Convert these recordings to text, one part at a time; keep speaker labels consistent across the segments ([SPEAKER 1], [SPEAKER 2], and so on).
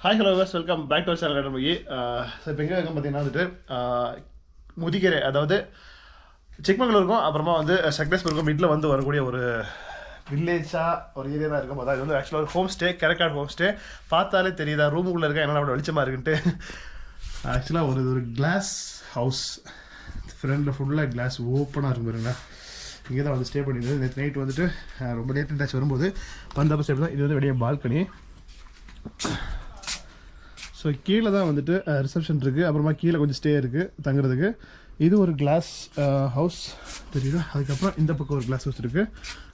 [SPEAKER 1] Hi, hello, guys. Welcome back to our channel. Mugi. So, இப்போ எங்கே இருக்கோம் பார்த்தீங்கன்னா வந்துட்டு முதிகரை, அதாவது சிக்மங்களூருக்கும் அப்புறமா வந்து சக்லேஸ்பூருக்கும் மிடில் வந்து வரக்கூடிய ஒரு வில்லேஜாக ஒரு ஏரியா தான் இருக்கும். அதாவது இது வந்து ஆக்சுவலாக ஒரு ஹோம் ஸ்டே, கெரக்காட் ஹோம் ஸ்டே. பார்த்தாலே தெரியுதா ரூமுக்குள்ளே இருக்க என்னென்ன அவ்வளோ வெளிச்சமாக இருக்குன்ட்டு. ஆக்சுவலாக ஒரு கிளாஸ் ஹவுஸ், ஃப்ரண்டில் ஃபுல்லாக கிளாஸ் ஓப்பனாக இருக்கும் பாருங்களா. இங்கே தான் வந்து ஸ்டே பண்ணியிருந்தது. நேற்று நைட் வந்துட்டு ரொம்ப லேட் நைட்டாச்சு வரும்போது வந்தப்போ ஸ்டே தான். இது வந்து வெளியே பால்கனி. ஸோ கீழே தான் வந்துட்டு ரிசப்ஷன் இருக்குது, அப்புறமா கீழே கொஞ்சம் ஸ்டே இருக்குது தங்குறதுக்கு. இது ஒரு கிளாஸ் ஹவுஸ் தெரியுது. அதுக்கப்புறம் இந்த பக்கம் ஒரு கிளாஸ் ஹவுஸ் இருக்குது,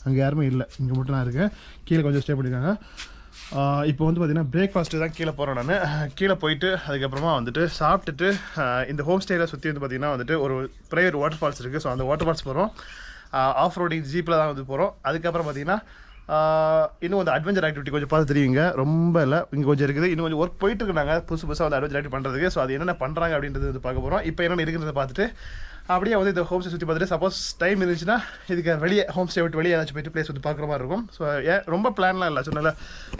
[SPEAKER 1] அங்கே யாருமே இல்லை, இங்கே மட்டும் நான் இருக்கேன். கீழே கொஞ்சம் ஸ்டே பண்ணியிருக்காங்க. இப்போ வந்து பார்த்திங்கன்னா பிரேக்ஃபாஸ்ட்டு தான் கீழே போகிறேன் நான். கீழே போயிட்டு அதுக்கப்புறமா வந்துட்டு சாப்பிட்டுட்டு இந்த ஹோம் ஸ்டேயில் சுற்றி வந்து பார்த்திங்கன்னா வந்துட்டு ஒரு ப்ரைவேட் வாட்டர் ஃபால்ஸ் இருக்குது. ஸோ அந்த வாட்டர் ஃபால்ஸ் போகிறோம். ஆஃப் ரோடிங் ஜீப்பில் தான் வந்து போகிறோம். அதுக்கப்புறம் பார்த்திங்கன்னா இன்னும் வந்து அட்வென்ச்சர் ஆக்டிவிட்டி கொஞ்சம் பார்த்து தெரியுங்க, ரொம்ப இல்லை, இங்கே கொஞ்சம் இருக்குது. இன்னும் கொஞ்சம் ஒர்க் போயிட்டு இருக்காங்க புதுசாக வந்து அட்வென்ச்சர் ஆக்டிவிட்டி பண்ணுறதுக்கு. ஸோ அது என்னென்ன பண்ணுறாங்க அப்படின்றது வந்து பார்க்க போகிறோம். இப்போ என்னென்ன இருக்கிறத பார்த்துட்டு அப்படியே வந்து இந்த ஹோம் ஸ்டே சுற்றி பார்த்துட்டு சப்போஸ் டைம் இருந்துச்சுன்னா இதுக்கு வெளியே ஹோம் ஸ்டே விட்டு வெளியே ஏதாச்சும் போய்ட்டு பிளேஸ் வந்து பார்க்குற மாதிரி இருக்கும். ஸோ ரொம்ப பிளான்லாம் இல்லை, சொன்னால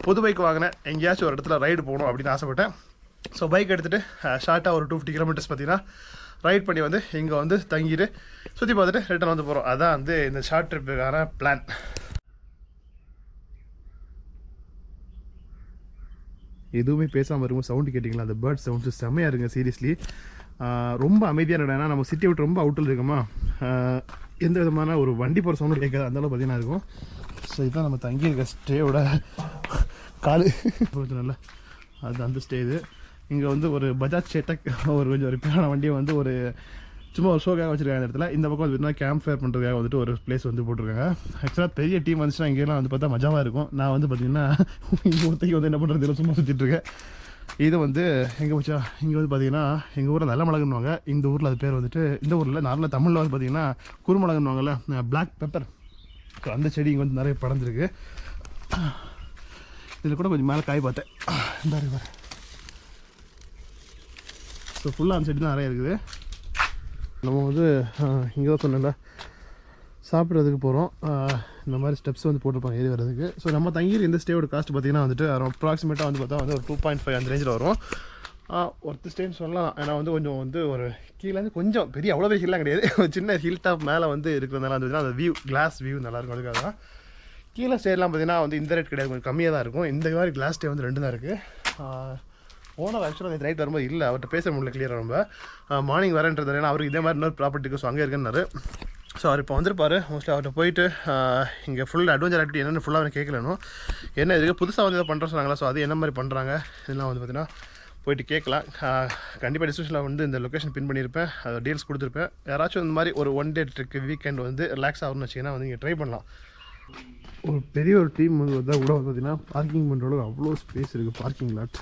[SPEAKER 1] புது பைக் வாங்கினேன், எங்கேயாச்சும் ஒரு இடத்துல ரைடு போகணும் அப்படின்னு ஆசைப்பட்டேன். ஸோ பைக் எடுத்துகிட்டு ஷார்ட்டாக ஒரு 250 கிலோமீட்டர்ஸ் பார்த்தீங்கன்னா ரைட் பண்ணி வந்து இங்கே வந்து தங்கிட்டு சுற்றி பார்த்துட்டு ரிட்டர்ன் வந்து போகிறோம். அதான் வந்து இந்த ஷார்ட் ட்ரிப்புக்கான பிளான். எதுவுமே பேசாமல் இருக்கும். சவுண்டு கேட்டிங்களா, அந்த பேர்ட் சவுண்ட்ஸு செம்மையாக இருக்குங்க. சீரியஸ்லி ரொம்ப அமைதியாக இருக்கா. ஏன்னா நம்ம சிட்டியை விட்டு ரொம்ப அவுட்டில் இருக்கோமா, எந்த விதமான ஒரு வண்டி போகிற சவுண்டு கேட்காது, அந்தளவு பார்த்தீங்கன்னா இருக்கும். ஸோ இதுதான் நம்ம தங்கியிருக்க ஸ்டேயோட காலு நல்லா அது அந்த ஸ்டே. இது இங்கே வந்து ஒரு பஜாஜ் சேட்டக் ஒரு கொஞ்சம் ரிப்பேரான வண்டியை வந்து ஒரு சும்மா ஒரு ஷோக்காக வச்சுருக்காங்க இந்த இடத்துல. இந்த பக்கம் வந்து கேம்ப் ஃபேர் பண்ணுறதுக்காக வந்துட்டு ஒரு பிளேஸ் வந்து போட்டிருக்காங்க. ஆக்சுவலாக பெரிய டீம் வந்துச்சுன்னா இங்கேலாம் வந்து பார்த்தா மஜாவாக இருக்கும். நான் வந்து பார்த்திங்கன்னா இங்கே ஒருத்தைக்கு வந்து என்ன பண்ணுறது சும்மா சுற்றிட்டுருக்கேன். இது வந்து எங்கே போச்சா, இங்கே வந்து பார்த்திங்கன்னா எங்கள் ஊரில் நல்ல மிளகுன்னுவாங்க, இந்த ஊரில் அது பேர் வந்துட்டு, இந்த ஊரில் நார்மலாக தமிழில் வந்து பார்த்திங்கன்னா குறுமிளகுன்னுவாங்கல்ல, பிளாக் பெப்பர். ஸோ அந்த செடி இங்கே வந்து நிறைய படர்ந்துருக்கு. இதில் கூட கொஞ்சம் மேலே காய் பார்த்தேன், இந்த மாதிரி. ஸோ ஃபுல்லாக அந்த செடி தான் நிறைய இருக்குது. நம்ம வந்து இங்கே தான் சொன்னல சாப்பிட்றதுக்கு போகிறோம். இந்த மாதிரி ஸ்டெப்ஸ் வந்து போட்டிருப்பாங்க ஏறி வர்றதுக்கு. ஸோ நம்ம தங்கிற இந்த ஸ்டேயோட காஸ்ட் பார்த்திங்கன்னா வந்துட்டு அப்ராக்சிமேட்டாக வந்து பார்த்தா வந்து ஒரு 2.5 அந்த ரேஞ்சில் வரும். ஒருத்தர் ஸ்டேன்னு சொல்லலாம். ஏன்னா வந்து கொஞ்சம் வந்து ஒரு கீழேருந்து கொஞ்சம் பெரிய அவ்வளோ பெரிய ஹில்லாம் கிடையாது, ஒரு சின்ன ஹில் டாப் மேலே வந்து இருக்கிறதுனால வந்து அந்த வியூ, கிளாஸ் வியூ நல்லாயிருக்கும். அதுக்காக தான் கீழே ஸ்டேலாம் பார்த்திங்கன்னா வந்து இந்த ரேட் கிடையாது, கொஞ்சம் கம்மியாக தான் இருக்கும். இந்த மாதிரி கிளாஸ் ஸ்டே வந்து 2 தான் இருக்குது. ஓனர் ஆக்சுவலாக அந்த ரைட் வரும்போது இல்லை, அவர்கிட்ட பேச முடியல கிளியராக. ரொம்ப மார்னிங் வரேன்றது, ஏன்னா அவருக்கு இதே மாதிரி இன்னொரு ப்ராப்பர்ட்டிக்கு, ஸோ அங்கே இருக்குன்னாரு. ஸோ அவர் இப்போ வந்திருப்பார். மோஸ்ட்லி அவர்கிட்ட போயிட்டு இங்கே ஃபுல் அட்வென்ச்சர் ஆக்டிவிட்டி என்னென்னு ஃபுல்லாக அவனை கேட்கலணும். என்ன இருக்குது புதுசாக வந்து எதாவது பண்ணுற சொன்னாங்களா, ஸோ அது என்ன மாதிரி பண்ணுறாங்க இதெல்லாம் வந்து பார்த்தீங்கன்னா போயிட்டு கேட்கலாம். கண்டிப்பாக டிஸ்கிரிப்ஷனில் வந்து இந்த லொக்கேஷன் பின் பண்ணியிருப்பேன், அதை டீல்ஸ் கொடுத்துருப்பேன். யாராச்சும் இந்த மாதிரி ஒரு 1 டே ட்ரிக்கு வீக்கெண்ட் வந்து ரிலாக்ஸ் ஆகணும்னு வச்சிங்கன்னா வந்து இங்கே ட்ரை பண்ணலாம். ஒரு பெரிய ஒரு டீம் வந்து வந்தால் கூட வந்து பார்த்திங்கன்னா பார்க்கிங் பண்ணுற அளவுக்கு அவ்வளோ ஸ்பேஸ் இருக்குது. பார்க்கிங் லாட்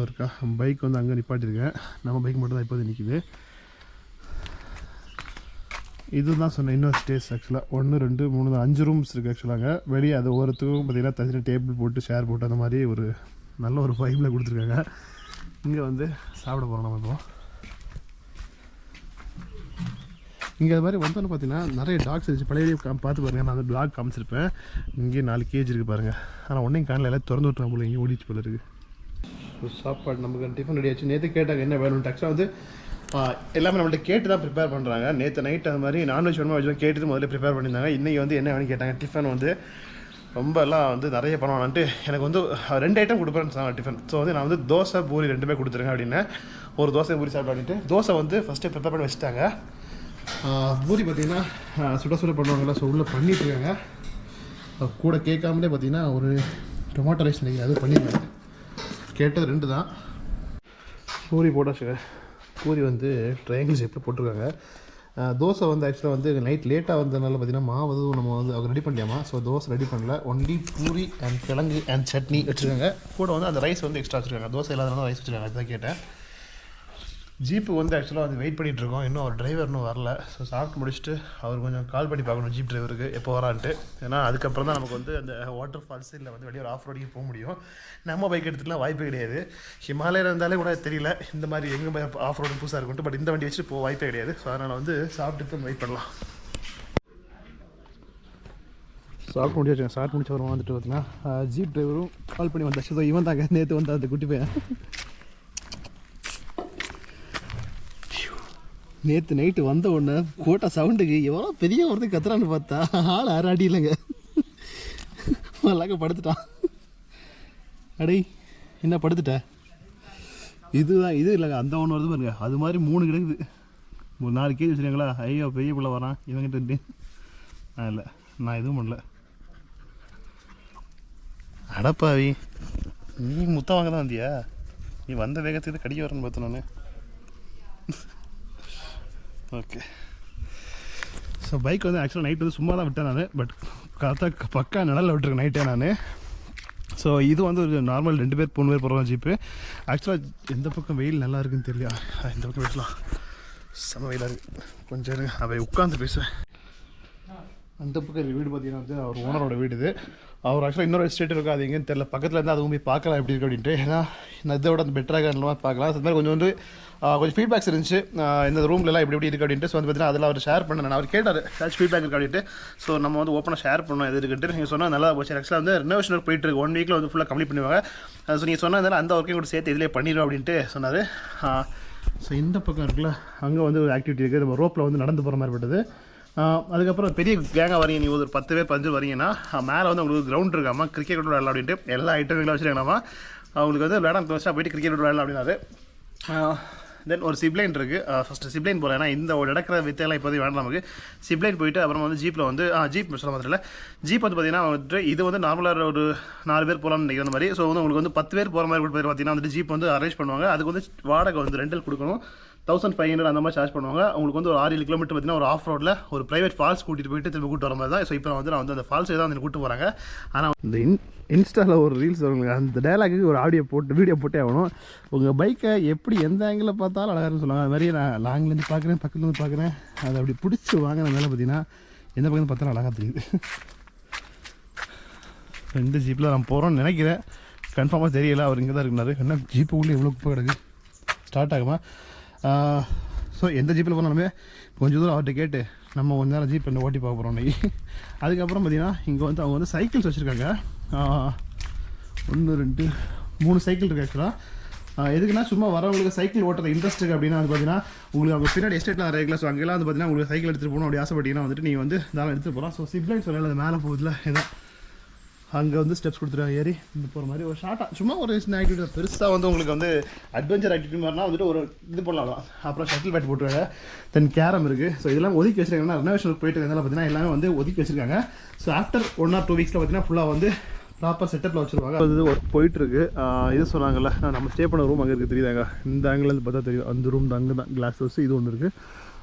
[SPEAKER 1] இருக்கா, பைக் வந்து அங்கே நிப்பாட்டியிருக்கேன். நம்ம பைக் மட்டும் தான் இப்போ நிற்கிது. இதுதான் சொன்னேன் இன்னொரு ஸ்டேஸ். ஆக்சுவலாக 1 2 3 5 ரூம்ஸ் இருக்குது ஆக்சுவலாங்க. வெளியே அது ஒவ்வொருத்துக்கும் பார்த்திங்கன்னா தனியாக டேபிள் போட்டு ஷேர் போட்டு அந்த மாதிரி ஒரு நல்ல ஒரு வைப்பில் கொடுத்துருக்காங்க. இங்கே வந்து சாப்பிட போகிறோம் நம்ம. இப்போ இங்கே அது மாதிரி வந்தோன்னு பார்த்தீங்கன்னா நிறைய டாக்ஸ் இருந்துச்சு. பழைய பார்த்து பாருங்கள், நான் அந்த பிளாக் காமிச்சிருப்பேன். இங்கே 4 கேஜ் இருக்குது பாருங்கள். ஆனால் ஒன்றையும் காணல, எல்லாம் திறந்து விட்டுறாங்க போல, இங்கே ஓடிச்சு போல இருக்குது. ஸோ சாப்பாடு நமக்கு டிஃபன் ரெடி ஆச்சு. நேற்று கேட்டாங்க என்ன வேணும்னு. ஆக்சுவலாக வந்து எல்லாமே நம்மள்ட்ட கேட்டு தான் ப்ரிப்பேர் பண்ணுறாங்க. நேற்று நைட் அது மாதிரி நான்வெஜ் வேணுமா வெஜ் கேட்டுட்டு முதல்ல ப்ரிப்பேர் பண்ணியிருந்தாங்க. இன்றைக்கி வந்து என்ன வேணும்னு கேட்டாங்க. டிஃபன் வந்து ரொம்ப எல்லாம் வந்து நிறைய பண்ணுவான்ட்டு எனக்கு வந்து 2 ஐட்டம் கொடுப்பேன்னு சொன்னாங்க டிஃபன். ஸோ வந்து நான் வந்து தோசை பூரி 2மே கொடுத்துருங்க அப்படின்னு. ஒரு தோசை பூரி சாப்பிட்டு தோசை வந்து ஃபஸ்ட்டே ப்ரிப்பேர் பண்ணி வச்சுட்டாங்க. பூரி பார்த்திங்கன்னா சுட சுட பண்ணுவாங்கள்ல, ஸோ உள்ளே பண்ணிட்டுருக்காங்க. கூட கேட்காமலே பார்த்திங்கன்னா ஒரு டொமாட்டோ ரைஸ் நினைக்கிறேன், அது பண்ணிடுவாங்க. கேட்டது 2 தான். பூரி போட்டாச்சுங்க. பூரி வந்து ட்ரையாங்கிள் ஷேப்பில் போட்டிருக்காங்க. தோசை வந்து ஆக்சுவலாக வந்து நைட் லேட்டாக வந்ததுனால பார்த்திங்கன்னா மாவு நம்ம வந்து அவங்க ரெடி பண்ணியாமா. ஸோ தோசை ரெடி பண்ணல, ஒன்லி பூரி அண்ட் கிழங்கு அண்ட் சட்னி வச்சுருக்காங்க. கூட வந்து அந்த ரைஸ் வந்து எக்ஸ்ட்ரா வச்சுருக்காங்க. தோசை இல்லாதனால ரைஸ் வச்சுருக்காங்க, அதுதான் கேட்டேன். ஜீப்பு வந்து ஆக்சுவலாக வந்து வெயிட் பண்ணிகிட்ருக்கோம், இன்னும் அவர் டிரைவர் இன்னும் வரல. ஸோ சாப்பிட்டு முடிச்சுட்டு அவர் கொஞ்சம் கால் பண்ணி பார்க்கணும் ஜீப் டிரைவருக்கு எப்போ வரான்ட்டு. ஏன்னா அதுக்கப்புறம் தான் நமக்கு வந்து அந்த வாட்டர் ஃபால்ஸ் இல்லை வந்து வெளியே ஒரு ஆஃப் ரோடிக்கு போக முடியும். நம்ம பைக் எடுத்துக்கலாம் வாய்ப்பே கிடையாது. ஹிமாலயம் இருந்தாலே கூட தெரியல இந்த மாதிரி எங்கே ஆஃப் ரோடு புதுசாக இருக்குன்ட்டு. பட் இந்த வண்டி வச்சுட்டு போக வாய்ப்பே கிடையாது. ஸோ அதனால் வந்து சாப்பிட்டுட்டு வெயிட் பண்ணலாம். சாப்பிட்டு முடிச்சு ஸ்டார்ட் முடிச்ச அப்புறம் வந்துட்டு பார்த்தீங்கன்னா ஜீப் டிரைவரும் கால் பண்ணி வந்தாச்சு. ஸோ இவன் தாங்க நேற்று வந்து அந்த குட்டி பையன். நேற்று நைட்டு வந்த உடனே கோட்டை சவுண்டுக்கு எவ்வளோ பெரிய ஒருத்தர் கத்துறான்னு பார்த்தா ஆள் அடி இல்லைங்க, நல்லாக்க படுத்துட்டான். அடை என்ன படுத்துட்ட? இதுதான் இது இல்லைங்க, அந்த ஒன்று வருது பாருங்க, அது மாதிரி 3 கிடக்குது. ஒரு 4 கேஜி வச்சுருங்களா? ஐயோ பெரிய பிள்ளை வரான் இவங்கிட்ட. இல்லை நான் எதுவும் பண்ணல. அடப்பாவி, நீ முத்தம் வாங்க தான் வந்தியா? நீ வந்த வேகத்துக்கு கடிக்க வரேன்னு பார்த்தேன் நான். ஓகே, ஸோ பைக் வந்து ஆக்சுவலாக நைட் வந்து சும்மா தான் விட்டேன் நான். பட் கரெக்டாக பக்கா நிழலில் விட்டுருக்கேன் நைட்டே நான். ஸோ இது வந்து ஒரு நார்மல் 2 பேர் 3 பேர் போகிறோம் ஜீப்பு. ஆக்சுவலாக எந்த பக்கம் வெயில் நல்லா இருக்குன்னு தெரியல. இந்த பக்கம் வெயிலாம் செம்ம வெயிலாக இருக்குது. கொஞ்சம் அவை உட்காந்து பேசுவேன். அந்த பக்கம் வீடு பார்த்தீங்கன்னா வந்து அவர் ஓனரோட வீடு இது. அவர் ஆக்சுவலாக இன்னொரு எஸ்டேட் இருக்குது, அது எங்கேன்னு தெரியல. பக்கத்தில் இருந்து அதுவும் போய் பார்க்கலாம் எப்படி இருக்குது அப்படின்ட்டு. ஏன்னா நான் இதை விட அந்த பெட்டராக மாதிரி பார்க்கலாம். அது மாதிரி கொஞ்சம் வந்து கொஞ்சம் ஃபீட்பேக்ஸ் இருந்துச்சு இந்த ரூம்லலாம் எப்படி எப்படி இருக்குது அப்படின்ட்டு. ஸோ வந்து பார்த்தீங்கன்னா அதில் அவர் ஷேர் பண்ணேன். அவர் கேட்டார் ஏதாச்சும் ஃபீட்பேக் இருக்குது அப்படின்ட்டு. ஸோ நம்ம வந்து ஓப்பனாக ஷேர் பண்ணோம் எது இருக்குன்ட்டு. நீங்கள் சொன்னால் நல்லா போச்சு. ஆக்சுவலாக வந்து ரெனோவேஷன் ஒர்க் போயிட்டு இருக்கு. 1 வீக்கில் வந்து ஃபுல்லாக கம்ப்ளீட் பண்ணுவாங்க. ஸோ நீங்கள் சொன்னதால அந்த ஒர்க்கையும் கூட சேர்த்து இதிலே பண்ணிடுவோம் அப்படின்ட்டு சொன்னார். ஸோ இந்த பக்கம் இருக்குல்ல, அங்கே வந்து ஒரு ஆக்டிவிட்டி இருக்குது. நம்ம ரோப்பில் வந்து நடந்து போகிற மாதிரி பட்டது. அதுக்கப்புறம் பெரிய கேங்காக வரீங்க, நீங்கள் ஒரு 10 பேர் 15 வரீங்கன்னா மேலே வந்து உங்களுக்கு கிரவுண்ட் இருக்காமா, கிரிக்கெட் விளையாடலாம் அப்படின்ட்டு எல்லா ஐட்டங்களும் வச்சுருக்காங்களாமா. அவங்களுக்கு வந்து விளையாட வச்சா போய்ட்டு கிரிக்கெட் விளையாடலாம் அப்படின்னாரு. தென் ஒரு சிப்லைன் இருக்குது. ஃபஸ்ட்டு சிப்லைன் போகலாம், ஏன்னா இந்த ஒரு நடக்கிற வித்தையெல்லாம் இப்போதைக்கு வேண்டாம் நமக்கு. சிப்லைன் போயிட்டு அப்புறம் வந்து ஜீப்பில் வந்து ஜீப் சொல்ல மாதிரி ஜீப் வந்து பார்த்தீங்கன்னா வந்துட்டு இது வந்து நார்மலாக ஒரு 4 பேர் போகலான்னு நினைக்கிற மாதிரி. ஸோ வந்து உங்களுக்கு வந்து 10 பேர் போகிற மாதிரி கூட பார்த்தீங்கன்னா வந்துட்டு ஜீப் வந்து அரேஞ்ச் பண்ணுவாங்க. அதுக்கு வந்து வாடகை வந்து ரெண்டல் கொடுக்கணும், 1500 அந்த மாதிரி சார்ஜ் பண்ணுவாங்க. உங்களுக்கு வந்து ஒரு 6-7 கிலோமீட்டர் பார்த்தீங்கன்னா ஒரு ஆஃப் ரோடில் ஒரு ப்ரைவேட் ஃபால்ஸ் கூட்டிகிட்டு போயிட்டு திரும்ப கூட்டு வர மாதிரி தான். ஸோ இப்போ நான் வந்து அந்த ஃபால்ஸே தான் வந்து கூட்டு போகிறாங்க. ஆனால் இந்த இன்ஸ்டாவில் ஒரு ரீல்ஸ் வருங்க, அந்த டைலாக்கு ஒரு வீடியோ போட்டே ஆகணும். உங்கள் பைக்கை எப்படி எந்த ஆங்கிளில் பார்த்தாலும் அழகாக சொல்லுவாங்க. அது மாதிரி நான் லாங்லேருந்து பார்க்குறேன், பக்கத்துலேருந்து பார்க்குறேன். அதை அப்படி பிடிச்சி வாங்கின மேலே பார்த்தீங்கன்னா எந்த பக்கம் பார்த்தாலும் அழகாக தெரியுது. 2 ஜீப்பில் நான் போகிறோன்னு நினைக்கிறேன், கன்ஃபார்மாக தெரியல. அவர் இங்கே தான் இருக்கிறாரு. என்ன ஜீப்பு உள்ளே எவ்வளோ குப்பை கிடக்கு, ஸ்டார்ட் ஆகுமா? ஸோ எந்த ஜீப்பில் போனாலுமே கொஞ்சம் தூரம் அவர்கிட்ட கேட்டு நம்ம கொஞ்ச நேரம் ஜீப் ஓட்டி பார்க்க போகிறோம் இன்றைக்கி. அதுக்கப்புறம் பார்த்திங்கன்னா இங்கே வந்து அவங்க வந்து சைக்கிள்ஸ் வச்சுருக்காங்க. 1 2 3 சைக்கிள் இருக்குது ஆக்சுவலாக. எதுக்குன்னா சும்மா வரவங்களுக்கு சைக்கிள் ஓட்டுறது இன்ட்ரெஸ்ட் இருக்குது அப்படின்னா வந்து பார்த்தீங்கன்னா உங்களுக்கு அவங்க பின்னாடி எஸ்டேட்டில் நிறைய ஸோ அங்கெல்லாம் வந்து பார்த்தீங்கன்னா உங்களுக்கு சைக்கிள் எடுத்துகிட்டு போகணும் அப்படி ஆசைப்பட்டீங்கன்னா வந்துட்டு நீங்கள் வந்து இதெல்லாம் எடுத்துகிட்டு போகலாம். ஸோ சிப்லைன் சொல்லலை, அது மேலே போகுதுல இதான், அங்கே வந்து ஸ்டெப்ஸ் கொடுத்துருவாங்க ஏறி இந்த போகிற மாதிரி ஒரு ஷார்ட்டாக சும்மா ஒரு சின்ன ஆக்டிவிட்டி. பெருசாக வந்து உங்களுக்கு வந்து அட்வென்ச்சர் ஆக்டிவிட்டி மாதிரினா வந்துட்டு ஒரு இது பண்ணலாம். அப்புறம் ஷட்டில் பேட் போட்டுருவாங்க, தென் கேரம் இருக்குது. ஸோ இதெல்லாம் ஒதுக்கி வச்சிருக்காங்கன்னா ரெனோவேஷனுக்கு போயிட்டு இருந்தாலும் பார்த்தீங்கன்னா எல்லாமே வந்து ஒதுக்கி வச்சிருக்காங்க. ஸோ ஆஃப்டர் 1 or 2 வீக்ஸில் பார்த்தீங்கன்னா ஃபுல்லாக வந்து ப்ராப்பர் செட்டப்பில் வச்சுருவாங்க. அது ஒர்க் போயிட்டுருக்கு. இது சொன்னாங்கல்ல, நம்ம ஸ்டே பண்ண ரூம் அங்கே இருக்குது தெரியுதாங்க, இந்த ஆங்கிலேருந்து பார்த்தா தெரியும். அந்த ரூம் தான் அங்கே தான் கிளாஸ் ஹவுஸ் இது ஒன்று இருக்குது.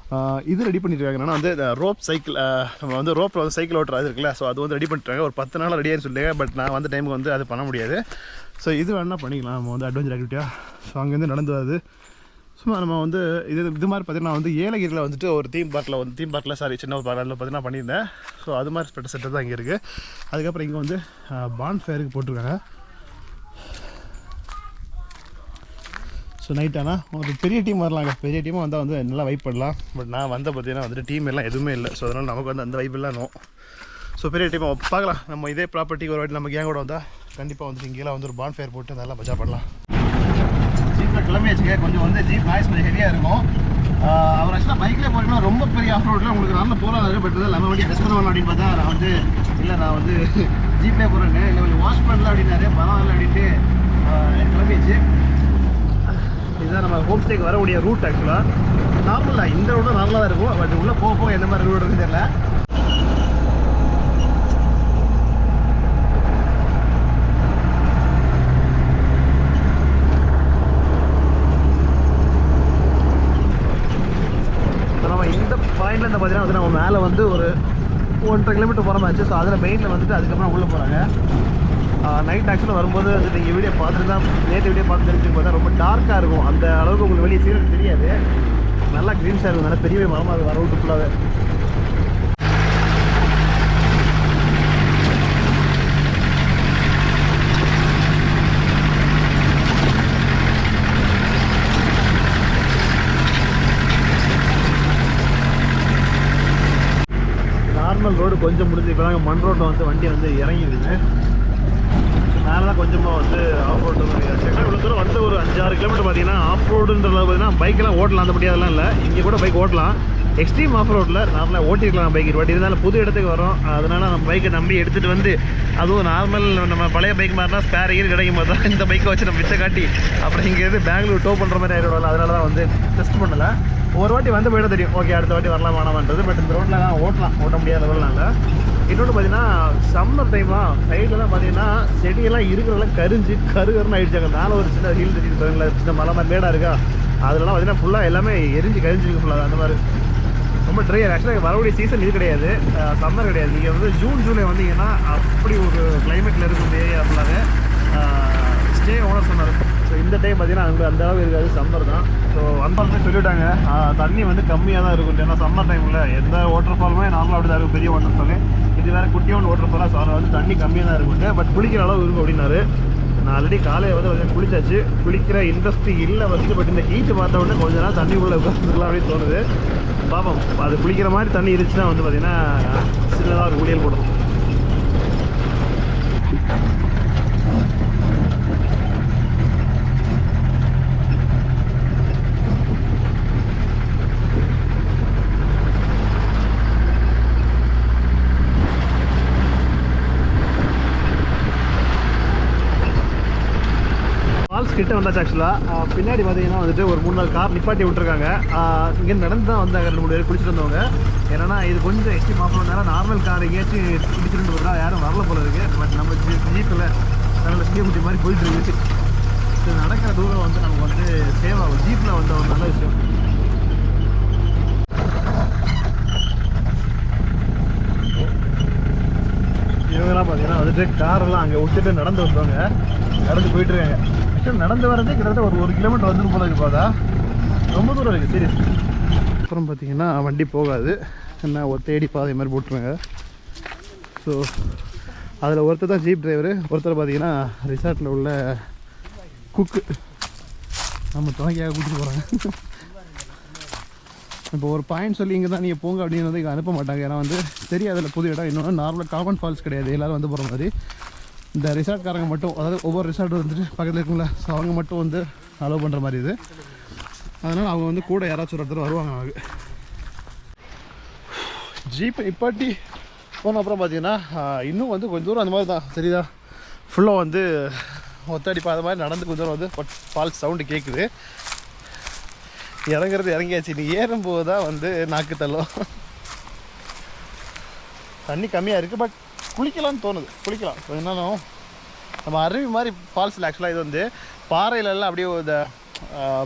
[SPEAKER 1] இது ரெடி பண்ணிட்டுருக்காங்க. என்னன்னா வந்து ரோப் சைக்கிள், நம்ம வந்து ரோப்பில் வந்து சைக்கிள் ஓட்டுறது இருக்குல்ல, ஸோ அது வந்து ரெடி பண்ணிட்டுருக்காங்க. ஒரு 10 நாள் ரெடியாக சொல்லிட்டாங்க. பட் நான் வந்து டைமுக்கு வந்து அது பண்ண முடியாது. ஸோ இது வேணால் பண்ணிக்கலாம் நம்ம வந்து அட்வென்ச்சர் ஆக்டிவிட்டியாக. ஸோ அங்கேருந்து நடந்து வருது. சும்மா நம்ம வந்து இது மாதிரி பார்த்தீங்கன்னா வந்து ஏலகிரியில் வந்துட்டு ஒரு தீம் பார்க்கில் சாரி சின்ன ஒரு பார்க்கில் பார்த்தீங்கன்னா பண்ணியிருந்தேன். ஸோ அது மாதிரி ஸ்பெட்ட செட்டப் தான் இங்கே இருக்குது. அதுக்கப்புறம் இங்கே வந்து பான் ஃபயருக்கு போட்டிருக்காங்க. ஸோ நைட் ஆனால் ஒரு பெரிய டீம் வரலாங்க, பெரிய டீமாக வந்தால் வந்து நல்லா வைப் பண்ணலாம். பட் நான் வந்த பார்த்தீங்கன்னா வந்துட்டு டீம் எல்லாம் எதுவுமே இல்லை. ஸோ அதனால் நமக்கு வந்து அந்த வைப் எல்லாம் நோ. ஸோ பெரிய டீமாக பார்க்கலாம். நம்ம இதே ப்ராப்பர்ட்டிக்கு ஒரு வாட்டி நம்ம கேங்கோட வந்தால் கண்டிப்பாக வந்துட்டு இங்கேலாம் வந்து ஒரு பான் ஃபயர் போட்டு நல்லா மஜா பண்ணலாம். ஜீப்பில் கிளம்பி வச்சுக்க, கொஞ்சம் வந்து ஜீப் நாய்ஸ் கொஞ்சம் ஹெவியாக இருக்கும். அவர் ஆக்சுவலாக பைக்கில் போகிறீங்கன்னா ரொம்ப பெரிய ஆஃப் ரோடில் உங்களுக்கு நல்லா போகலாம். பட் நம்ம வண்டி டெஸ்ட் பண்ணலாம் அப்படின்னு பார்த்தா நான் வந்து இல்லை நான் வந்து ஜீப்லேயே போகிறேன்னு இல்லை கொஞ்சம் வாஷ் பண்ணல அப்படின்னாரு. பரவாயில்ல அப்படின்ட்டு கிளம்பிச்சு. இதுதான் நம்ம ஹோம் ஸ்டேக்கு வரக்கூடிய ரூட். ஆக்சுவலாக நார்மலாக இந்த ரோடு நார்மலாக தான் இருக்கும். பட் உள்ளே போக எந்த மாதிரி ரூட் இருக்குன்னு தெரியல. நம்ம இந்த பாயிண்டில் இந்த பார்த்தீங்கன்னா வந்து நம்ம மேலே வந்து ஒரு 1.5 கிலோமீட்டர் போகிற மாதிரி. ஸோ அதில் மெயினில் வந்துட்டு அதுக்கப்புறம் உள்ளே போகிறாங்க. நைட் ஆக்சுவலாக வரும்போது வந்து நீங்கள் வீடியோ பார்த்துட்டு தான் நேற்று வீடியோ பார்த்து தெரிஞ்சுக்கும் பார்த்தா ரொம்ப டார்க்காக இருக்கும். அந்த அளவுக்கு உங்களுக்கு வெளியே சீரியல் தெரியாது. நல்லா க்ரீன்ஸாக இருக்கும், நல்லா பெரிய மரமாக இருக்கும் வர விட்டு ஃபுல்லாகவே. நார்மல் ரோடு கொஞ்சம் முடிஞ்சு இப்போ தாங்க மண் ரோட்டில் வந்து வண்டி வந்து இறங்கிடுது. மேலே தான் கொஞ்சமாக வந்து ஆஃப் ரோடு செகண்ட் இவ்வளோ தூரம் வந்து ஒரு 5-6 கிலோமீட்டர் பார்த்தீங்கன்னா ஆஃப் ரோடுன்றது பார்த்தீங்கன்னா பைக்கெல்லாம் ஓட்டலாம், அந்த அதெல்லாம் இல்லை. இங்கே கூட பைக் ஓட்டலாம், எக்ஸ்ட்ரீம் ஆஃப் ரோட்டில் நார்மலாக ஓட்டிருக்கலாம் பைக். பட் இருந்தாலும் புது இடத்துக்கு வரோம், அதனால் நம்ம பைக்கை நம்பி எடுத்துகிட்டு வந்து, அதுவும் நார்மல் நம்ம பழைய பைக் மாதிரினா ஸ்பேர் இயர் கிடைக்கும் போது தான் இந்த பைக்கை வச்சு நம்ம மிச்ச காட்டி அப்புறம் இங்கேருந்து பெங்களூர் டோ பண்ணுற மாதிரி ஆகிடுவோம். அதனால தான் வந்து டெஸ்ட் பண்ணலை. ஒரு வாட்டி வந்து போய்ட தெரியும், ஓகே அடுத்த வாட்டி வரலாம் வேணாமன்றது. பட் இந்த ரோட்டில் தான் ஓட்ட முடியாத லெவல்னால. இன்னொன்று பார்த்தீங்கன்னா சம்மர் டைமாக சைடில் தான் பார்த்தீங்கன்னா செடியெல்லாம் இருக்கிறதெல்லாம் கருகருன்னு ஆகிடுச்சாங்க. மேலே ஒரு சின்ன ஹீல் தெரியுது பாருங்களா, சின்ன மலை மாதிரி மேடாக இருக்கா, அதெல்லாம் பார்த்தீங்கன்னா ஃபுல்லாக எல்லாமே கரிஞ்சிருக்கு ஃபுல்லாக. அந்த மாதிரி ரொம்ப ட்ரை. ஆக்சுவலாக வரக்கூடிய சீசன் இது கிடையாது, சம்மர் கிடையாது. நீங்கள் வந்து ஜூன் ஜூலை வந்தீங்கன்னா அப்படி ஒரு கிளைமேட்டில் இருக்கும் இந்த ஏரியா ஃபுல்லாகவே. ஸ்டே ஓனர் சொன்னார். ஸோ இந்த டைம் பார்த்தீங்கன்னா அங்கே அந்த அளவு இருக்காது, சம்மர் தான். ஸோ வந்தாலுமே சொல்லிவிட்டாங்க தண்ணி வந்து கம்மியாக தான் இருக்கும். ஏன்னா சம்மர் டைமில் எந்த வாட்டர் ஃபாலுமே நார்மலாக அப்படி தான் இருக்கும், பெரிய வாட்டர் ஃபாலு. இது வேறு குட்டியான வாட்டர் ஃபாலாக, ஸோ அதில் வந்து தண்ணி கம்மியாக தான் இருக்கும். பட் குளிக்கிற அளவு இருக்கும் அப்படின்னாரு. நான் ஆல்ரெடி காலையில் வந்து குளிச்சாச்சு, குளிக்கிற இன்ட்ரெஸ்ட் இல்லை ஃபஸ்ட்டு. பட் இந்த ஹீட்டு பார்த்த உடனே கொஞ்ச நேரம் தண்ணி உள்ள உட்காந்துக்கலாம் அப்படின்னு தோணுது. பாப்போம், அது குளிக்கிற மாதிரி தண்ணி இருந்துச்சுன்னா வந்து பார்த்தீங்கன்னா சின்னதாக ஒரு குளியல் போடும். ஃபால்ஸ் கிட்ட வந்தாச்சு. ஆக்சுவலாக பின்னாடி பார்த்தீங்கன்னா வந்துட்டு ஒரு 3-4 கார் நிப்பாட்டி விட்டுருக்காங்க. இங்கே நடந்து தான் வந்தாங்க 2-3 பேர் குளிச்சுட்டு வந்தவங்க. ஏன்னா இது கொஞ்சம் எக்ஸ்ட்ரீம் ஆஃப் நேரம் நார்மல் கார் எங்கேயாச்சும் குடிச்சிட்டு போகிறா யாரும் வரல போல இருக்குது. பட் நம்ம ஜீப்பில் நல்ல சீக்குட்டி மாதிரி போயிட்டு இருக்கு. இது நடக்கிற தூரம் வந்து நமக்கு வந்து சேவ் ஆகும். ஜீப்பில் வந்த ஒரு நல்ல விஷயம். இவங்கெல்லாம் பார்த்தீங்கன்னா வந்துட்டு காரெல்லாம் அங்கே விட்டுட்டு நடந்து வந்தவங்க நடந்து போயிட்டு இருக்காங்க. நடந்து வரதே கிட்டத்தட்ட ஒரு 1 கிலோமீட்டர் வந்துட்டு போல இருக்கு. பார்த்தா ரொம்ப தூரம் இருக்குது சீரியஸ். அப்புறம் பார்த்தீங்கன்னா வண்டி போகாது, என்ன ஒத்தையடி பாதை மாதிரி போட்டுருங்க. ஸோ அதில் ஒருத்தர் தான் ஜீப் டிரைவரு, ஒருத்தர் பார்த்தீங்கன்னா ரிசார்ட்டில் உள்ள குக்கு நம்ம துணைக்காக கூட்டிட்டு போகிறாங்க. இப்போ ஒரு பாயிண்ட் சொல்லி இங்கே தான் நீங்கள் போங்க அப்படின்னு வந்து இங்கே அனுப்ப மாட்டாங்க. ஏன்னா வந்து தெரியாதுல புது இடம். இன்னொன்று நார்மலாக காமன் ஃபால்ஸ் கிடையாது, எல்லோரும் வந்து போகிற மாதிரி. இந்த ரிசார்ட்காரங்க மட்டும், அதாவது ஒவ்வொரு ரிசார்ட் வந்துட்டு பக்கத்தில் இருக்குங்களா, ஸோ அவங்க மட்டும் வந்து அலோவ் பண்ணுற மாதிரி இது. அதனால் அவங்க வந்து கூட யாராச்சும் ஒருத்தர் வருவாங்க. அவங்க ஜீப்பை நிப்பாட்டி போன அப்புறம் பார்த்தீங்கன்னா இன்னும் வந்து கொஞ்சம் தூரம் அந்த மாதிரி தான் தெரியுதா, ஃபுல்லாக வந்து ஒத்தடிப்பா அது மாதிரி நடந்து கொஞ்சம் தூரம் வந்து ஃபால்ஸ் சவுண்டு கேட்குது. இறங்கியாச்சு. நீ ஏறும்போது தான் வந்து நாக்கு தள்ளும். தண்ணி கம்மியாக இருக்குது, பட் குளிக்கலாம்னு தோணுது. குளிக்கலாம் கொஞ்ச நேரம். நம்ம அருவி மாதிரி ஃபால்ஸில் ஆக்சுவலாக இது வந்து பாறையிலெல்லாம் அப்படியே இந்த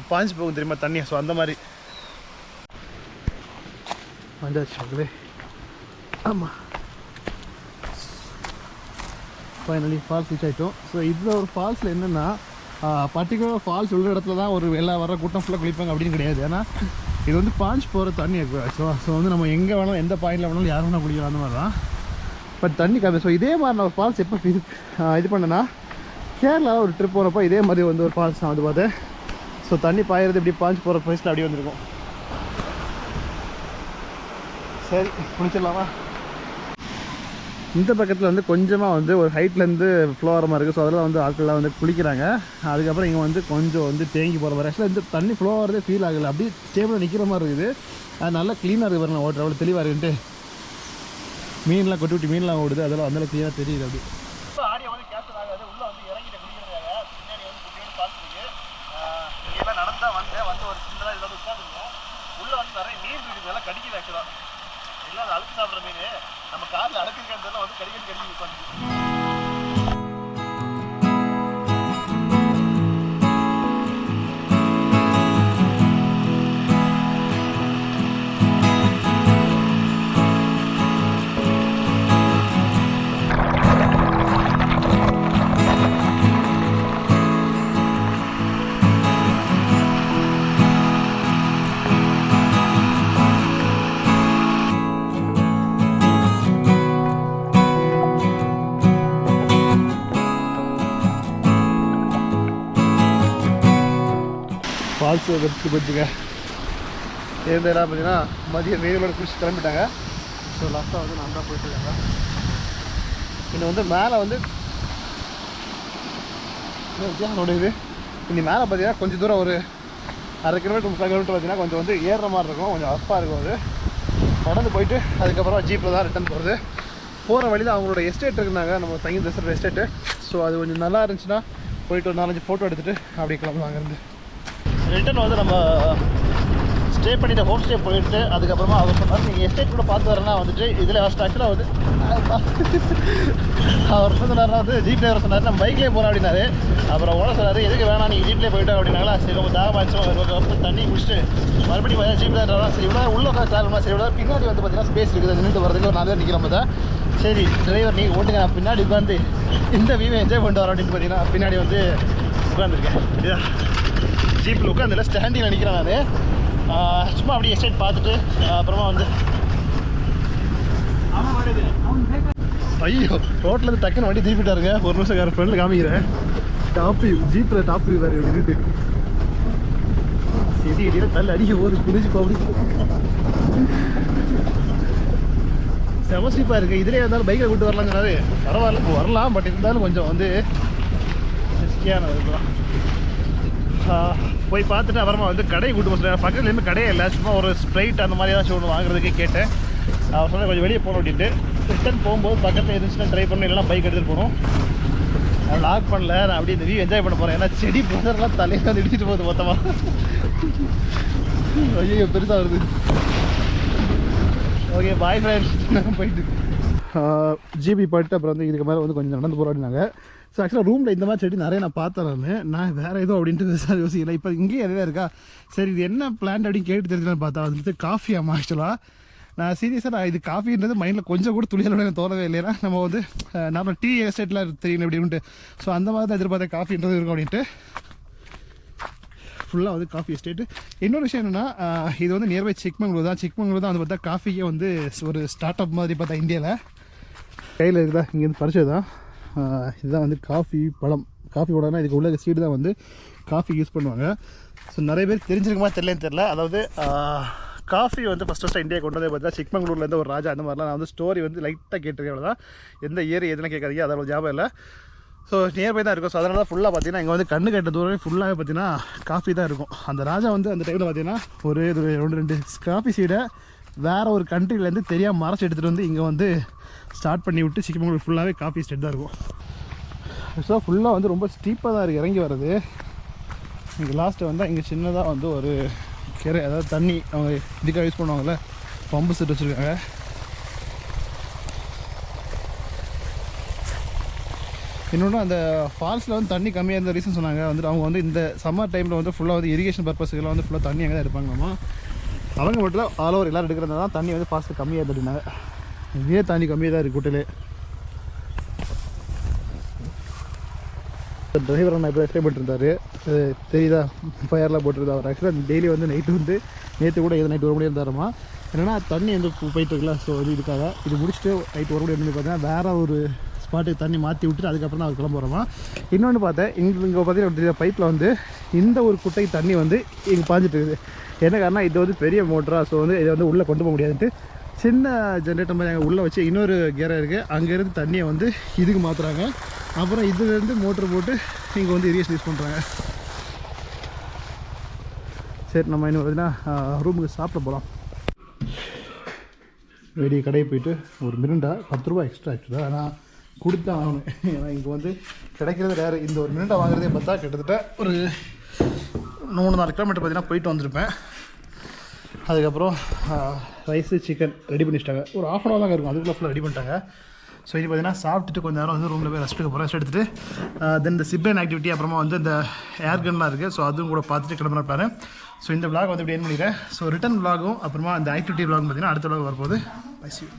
[SPEAKER 1] பாஞ்சு போகும் தெரியுமா தண்ணி. ஸோ அந்த மாதிரி வந்தாச்சு. ஆமாம், ஃபைனலி ஃபால்ஸ் ரீச் ஆகிட்டோம். ஸோ இதில் ஒரு ஃபால்ஸில் என்னென்னா பர்டிகுலர் ஃபால்ஸ் உள்ள இடத்துல தான் ஒரு எல்லா வர கூட்டம் ஃபுல்லாக குளிப்பாங்க அப்படின்னு கிடையாது. ஏன்னா இது வந்து பாஞ்சு போகிற தண்ணி. ஸோ வந்து நம்ம எங்கே வேணாலும் எந்த பாயிண்டில் வேணாலும் யார் வேணால் குளிக்கலாம் அந்த மாதிரி தான். பட் தண்ணி கம்மி. ஸோ இதே மாதிரி நான் ஒரு ஃபால்ஸ் எப்போ இது பண்ணேன்னா கேரளாவில் ஒரு ட்ரிப் போகிறப்போ இதே மாதிரி வந்து ஒரு ஃபால்ஸ் நான் வந்து பார்த்தேன். ஸோ தண்ணி பாயிறது இப்படி பாஞ்சு போகிற ப்ரைஸில் அப்படியே வந்திருக்கும். சரி குளிச்சிடலாமா? இந்த பக்கத்தில் வந்து கொஞ்சமாக வந்து ஒரு ஹைட்லேருந்து ஃப்ளோ வர மாதிரி இருக்குது. ஸோ அதில் வந்து ஆட்கள்லாம் வந்து குளிக்கிறாங்க. அதுக்கப்புறம் இங்கே வந்து கொஞ்சம் வந்து தேங்கி போகிற மாதிரி. ஆக்சுவலாக இந்த தண்ணி ஃப்ளோ வரதே ஃபீல் ஆகலை, அப்படியே ஸ்டேபிளாக நிற்கிற மாதிரி இருக்குது. அது நல்லா க்ளீனாக இருக்குது பாருங்கள். வாட்டர் அவ்வளோ தெளிவாக இருக்குன்ட்டு மீன்லாம் கொட்டி விட்டு மீன்லாம் ஓடுது, அதெல்லாம் அந்தளவுக்கு க்ளீனாக தெரியுது. அப்படி ஆடியோ வந்து கேப்சர் ஆகாது. உள்ளே வந்து இறங்கிட்டு குளிக்கிறதுக்காக பின்னாடி வந்து குட்டியோடு ஃபால்ஸ் இருக்குது. இங்கெல்லாம் நடந்தால் வந்து ஒரு சின்னதாக இதில் வந்து உட்காந்துருக்கோம். உள்ளே வந்து நிறைய மீன் இருக்குது, எல்லாம் கடிக்குது. ஆக்சுவலாக எல்லாம் அது அழுக்கு சாப்பிட்ற மீன். நம்ம காரில் அழுக்குறதுலாம் வந்து கடிக்கடி உட்காந்து. ஃபால்ஸு வச்சு போச்சுங்க. சேர்ந்தெல்லாம் பார்த்தீங்கன்னா மதியம் வெயிலோட குளிச்சு கிளம்பிட்டாங்க. ஸோ லாஸ்ட்டாக வந்து நான் தான் போயிட்டு இருக்கேன். இன்னும் வந்து மேலே வந்து வித்தியாசம் இது. இனி மேலே பார்த்தீங்கன்னா கொஞ்சம் தூரம் ஒரு 1/2 கிலோமீட்டர் 30 கிலோமீட்டர் பார்த்தீங்கன்னா கொஞ்சம் வந்து ஏறுற மாதிரி இருக்கும், கொஞ்சம் அப்பாக இருக்கும். அது நடந்து போயிட்டு அதுக்கப்புறம் ஜீப்பில் தான் ரிட்டன் போகிறது. போகிற வழியில் அவங்களோட எஸ்டேட் இருக்குனாங்க, நம்ம தங்கி தசுற எஸ்டேட்டு. ஸோ அது கொஞ்சம் நல்லா இருந்துச்சுன்னா போயிட்டு ஒரு 4-5 ஃபோட்டோ எடுத்துகிட்டு அப்படி கிளம்பலாம் அங்கேருந்து. ரிட்டன் வந்து நம்ம ஸ்டே பண்ணிவிட்டு ஹோம் ஸ்டே போயிட்டு அதுக்கப்புறமா அவர் சொன்னார் நீங்கள் எஸ்டேட் கூட பார்த்து வரேன்னா வந்துட்டு இதில் ஃபஸ்ட் ஆக்சுவலாக வந்து அவர் சொன்னார்னா வந்து ஜீப் டிரைவர் சொன்னார் நம்ம பைக்லேயே போகிறோம் அப்படின்னாரு. அப்புறம் ஓட சொன்னார் எதுக்கு வேணாம் நீங்கள் ஜீப்லேயே போயிட்டு அப்படின்னாங்களா. சரி ரொம்ப தாகமாச்சு, தண்ணி குடிச்சிட்டு மறுபடியும் பார்த்தா ஜீப் தான் சரி இவ்வளோ உள்ள உட்காந்து சரி இவ்வளோ பின்னாடி வந்து பார்த்தீங்கன்னா ஸ்பேஸ் இருக்குது, நின்றுட்டு வரதுக்கு ஒரு 4 பேர் நிற்கிற மாதிரி தான். சரி டிரைவர் நீங்கள் ஓட்டுங்க, நான் பின்னாடி உட்காந்து இந்த வியூவை என்ஜாய் பண்ணிட்டு வரோம் அப்படின்னு பார்த்தீங்கன்னா பின்னாடி வந்து உட்காந்துருக்கேன். இதுதான் ஜீப்பில் உட்காந்துல ஸ்டாண்டிங்கில் நிற்கிறேன் நான். சும்மா அப்படியே எஸ்டேட் பார்த்துட்டு அப்புறமா வந்து ஐயோ ரோட்டில் இருந்து டக்குன்னு வண்டி திருப்பிட்டாருங்க. ஒரு நிமிஷம் ஃப்ரெண்டில் காமிக்கிறேன். டாப் வியூ ஜீப்பில் டாப் வியூ வேறு இருக்கு. செடி அடியில் தள்ளி அடிக்க போகுது குடிச்சு போகுது. செம ஸ்லீப்பாக இருக்குது. இதிலே இருந்தாலும் பைக்கில் கூப்பிட்டு வரலாங்கிறாரு. பரவாயில்ல வரலாம், பட் இருந்தாலும் கொஞ்சம் வந்து ரிஸ்கியான இருக்கலாம். போய் பார்த்துட்டு அப்புறமா வந்து கடையை கூட்டு போகிறேன். பக்கத்துலேருந்து கடையே இல்லை, சும்மா ஒரு ஸ்ப்ரைட் அந்த மாதிரி ஏதாச்சும் ஒன்று வாங்குறதுக்கே கேட்டேன். அவர் சொன்னால் கொஞ்சம் வெளியே போகணும் அப்படின்ட்டு. ரிட்டன் போகும்போது பக்கத்தில் இருந்துச்சுன்னா ட்ரை பண்ணணும், இல்லைனா பைக் எடுத்துகிட்டு போகணும். நான் லாக் பண்ணல, நான் அப்படியே இந்த வியூ என்ஜாய் பண்ண போகிறேன். ஏன்னா செடி பிரதர்லாம் தலையில் வந்து இடிச்சிட்டு போகுது மொத்தமாக. ஐயோ பெருசாக வருது. Okay bye friends. போயிட்டு ஜிபி போயிட்டு அப்புறம் வந்து இதுக்கு மேலே வந்து கொஞ்சம் நடந்து போகிறோம் அப்படின்னாங்க. ஸோ ஆக்சுவலாக ரூமில் இந்த மாதிரி செடி நிறைய நான் பார்த்தேன். நான் வேறு எதுவும் அப்படின்ட்டு யோசிக்கல. இப்போ இங்கேயே எதாவது இருக்கா, சரி இது என்ன பிளான்ட் அப்படின்னு கேட்டு தெரிஞ்சுக்கலான்னு பார்த்தா வந்துட்டு காஃபி. ஆமாம் ஆக்சுவலாக நான் சீரியஸாக நான் இது காஃபின்றது மைண்டில் கொஞ்சம் கூட துளிகளோட எனக்கு தோணவே இல்லையா. நம்ம வந்து நார்மல் டீ எஸ்டேட்டில் தெரியும் அப்படின்ட்டு. ஸோ அந்த மாதிரி தான் எதிர்பார்த்தேன் காஃபின்றது இருக்கும் அப்படின்ட்டு. ஃபுல்லாக வந்து காஃபி எஸ்டேட்டு. இன்னொரு விஷயம் என்னென்னா இது வந்து நியர்பை சிக்மங்களூர் தான். சிக்மங்களூர் தான் வந்து பார்த்தா காஃபிக்கே வந்து ஒரு ஸ்டார்ட் அப் மாதிரி பார்த்தா இந்தியாவில் கையில் இருக்குதா இங்கேருந்து பறிச்சது தான். இதுதான் வந்து காஃபி பழம். காஃபி பழம்னா இதுக்கு உள்ள சீடு தான் வந்து காஃபி யூஸ் பண்ணுவாங்க. ஸோ நிறைய பேர் தெரிஞ்சிருக்குமா தெரியல. அதாவது காஃபி வந்து ஃபஸ்ட்டு இந்தியா கொண்டு வந்து பார்த்தா சிக்மங்களூர்லேருந்து ஒரு ராஜா அந்த மாதிரிலாம் நான் வந்து ஸ்டோரி வந்து லைட்டாக கேட்டிருக்கேன். அவ்வளோதான், எந்த இயர் எதுனா கேட்காதீங்க, அதோட ஞாபகம் இல்லை. ஸோ நியர்பை தான் இருக்கும். ஸோ அதனால தான் ஃபுல்லாக பார்த்தீங்கன்னா இங்கே வந்து கண்ணு கட்ட தூரம் ஃபுல்லாகவே பார்த்தீங்கன்னா காஃபி தான் இருக்கும். அந்த ராஜா வந்து அந்த டைமில் பார்த்தீங்கன்னா ஒரு 2 காஃபி சீடை வேறு ஒரு கண்ட்ரிலேருந்து தெரியாமல் மறைச்சி எடுத்துகிட்டு வந்து இங்கே வந்து ஸ்டார்ட் பண்ணி விட்டு சிக்மங்களூர் ஃபுல்லாகவே காஃபி ஸ்டேட் தான் இருக்கும். ஆக்சுவலாக ஃபுல்லாக வந்து ரொம்ப ஸ்டீப்பாக தான் இருக்குது இறங்கி வர்றது. இங்கே லாஸ்ட்டு வந்தால் இங்கே சின்னதாக வந்து ஒரு அதாவது தண்ணி அவங்க இதுக்காக யூஸ் பண்ணுவாங்கள்ல, பம்பு செட் வச்சுருக்காங்க. இன்னொன்று அந்த ஃபால்ஸில் வந்து தண்ணி கம்மியாக இருந்த ரீசன் சொன்னாங்க. வந்துட்டு அவங்க வந்து இந்த சம்மர் டைமில் வந்து ஃபுல்லாக வந்து இரிகேஷன் பர்பஸுக்கெல்லாம் வந்து ஃபுல்லாக தண்ணி அங்கே தான் எடுப்பாங்களாமா. அவங்க மட்டும் தான் ஆல் ஓவர் எல்லோரும் எடுக்கிறதா தான் தண்ணி வந்து ஃபாஸ்ட்டு கம்மியாக இருக்குது அப்படின்னாங்க. இதே தண்ணி கம்மியாக தான் இருக்குது கூட்டிலே. டிரைவர் நான் இப்போ எக்ஸ்பிளைன் பண்ணிருந்தாரு தெரியுதா, ஃபயர்லாம் போட்டுருந்தா. அவர் ஆக்சுவலாக டெய்லி வந்து நைட்டு வந்து நேற்று கூட இது நைட்டு 1 மணி இருந்தாருமா. என்னென்னா தண்ணி வந்து போயிட்டு இருக்குல்ல, ஸோ வந்து இதுக்காக இது முடிச்சுட்டு நைட்டு 1 மணி பார்த்தீங்கன்னா வேறு ஒரு ஸ்பாட்டுக்கு தண்ணி மாற்றி விட்டுட்டு அதுக்கப்புறம் தான் அவர் கிளம்புறோமா. இன்னொன்று பார்த்தேன், இங்கே பார்த்தீங்கன்னா பைப்பில் வந்து இந்த ஒரு குட்டைக்கு தண்ணி வந்து இங்கே பாஞ்சிட்டு இருக்குது. என்ன காரணம், இது வந்து பெரிய மோட்டரா, ஸோ வந்து இதை வந்து உள்ளே கொண்டு போக முடியாதுன்ட்டு சின்ன ஜென்ரேட்டர் மாதிரி அங்கே உள்ளே வச்சு இன்னொரு கேரை இருக்குது, அங்கேருந்து தண்ணியை வந்து இதுக்கு மாற்றுறாங்க. அப்புறம் இதுலேருந்து மோட்ரு போட்டு இங்கே வந்து இரிகேஷன் யூஸ் பண்ணுறாங்க. சரி நம்ம இன்னும் பார்த்தீங்கன்னா ரூமுக்கு சாப்பிட போகலாம். வெளியே கடையை போயிட்டு ஒரு மிரிண்டா 10 ரூபா எக்ஸ்ட்ரா ஆக்சுவலாக ஆனால் கொடுத்து தான் ஆகணும். ஏன்னா இங்கே வந்து கிடைக்கிறது ரேரு. இந்த ஒரு மிரிண்டா வாங்குறதே பார்த்தா கிட்டத்தட்ட ஒரு 3-4 கிலோமீட்டர் பார்த்தீங்கன்னா போயிட்டு வந்திருப்பேன். அதுக்கப்புறம் ரைஸு சிக்கன் ரெடி பண்ணிச்சிட்டாங்க. ஒரு 1/2 hour தாங்க இருக்கும், அதுக்குள்ளே ஃபுல்லாக ரெடி பண்ணிட்டாங்க. ஸோ இது பார்த்தீங்கன்னா சாப்பிட்டுட்டு கொஞ்சம் நேரம் வந்து ரூமில் போய் ரெஸ்ட் எடுக்க போகிறேன். ரெஸ்ட் எடுத்துகிட்டு தென் இந்த சிப்லைன் ஆக்டிவிட்டி அப்புறமா வந்து இந்த ஏர்கன்லாம் இருக்குது, ஸோ அதுவும் கூட பார்த்துட்டு கிளம்புற பிளான். ஸோ இந்த விளாக் வந்து இப்படி என் பண்ணிக்கிறேன். ஸோ ரிட்டன் விளாகும் அப்புறமா இந்த ஆக்டிவிட்டி விளாக் பார்த்தீங்கன்னா அடுத்த விளாக் வரப்போகுது. Bye see you.